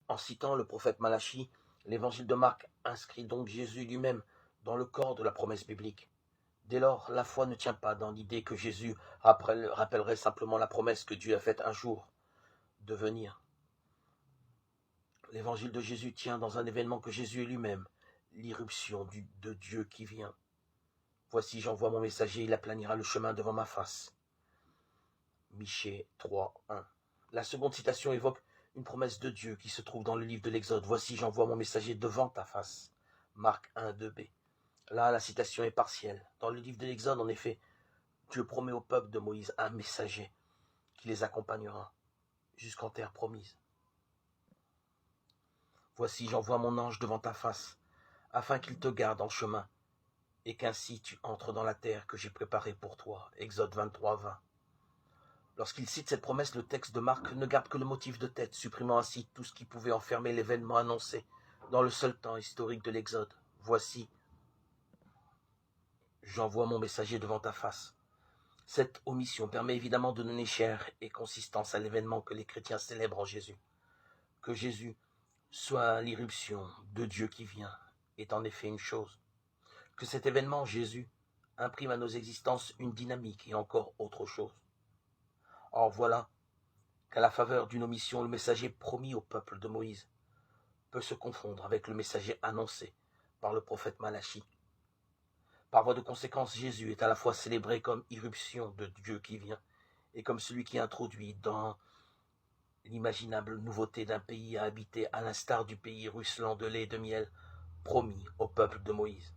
En citant le prophète Malachie, l'évangile de Marc inscrit donc Jésus lui-même dans le corps de la promesse biblique. Dès lors, la foi ne tient pas dans l'idée que Jésus rappellerait simplement la promesse que Dieu a faite un jour de venir. L'évangile de Jésus tient dans un événement que Jésus est lui-même, l'irruption de Dieu qui vient. Voici, j'envoie mon messager, il aplanira le chemin devant ma face. Michée 3, 1. La seconde citation évoque une promesse de Dieu qui se trouve dans le livre de l'Exode. Voici, j'envoie mon messager devant ta face. Marc 1, 2b. Là, la citation est partielle. Dans le livre de l'Exode, en effet, Dieu promet au peuple de Moïse un messager qui les accompagnera jusqu'en terre promise. Voici, j'envoie mon ange devant ta face, afin qu'il te garde en chemin, et qu'ainsi tu entres dans la terre que j'ai préparée pour toi. Exode 23, 20. Lorsqu'il cite cette promesse, le texte de Marc ne garde que le motif de tête, supprimant ainsi tout ce qui pouvait enfermer l'événement annoncé dans le seul temps historique de l'Exode. Voici, j'envoie mon messager devant ta face. Cette omission permet évidemment de donner chair et consistance à l'événement que les chrétiens célèbrent en Jésus. Que Jésus soit l'irruption de Dieu qui vient est en effet une chose. Que cet événement, Jésus, imprime à nos existences une dynamique et encore autre chose. Or voilà qu'à la faveur d'une omission, le messager promis au peuple de Moïse peut se confondre avec le messager annoncé par le prophète Malachie. Par voie de conséquence, Jésus est à la fois célébré comme irruption de Dieu qui vient et comme celui qui introduit dans l'imaginable nouveauté d'un pays à habiter à l'instar du pays ruisselant de lait et de miel promis au peuple de Moïse.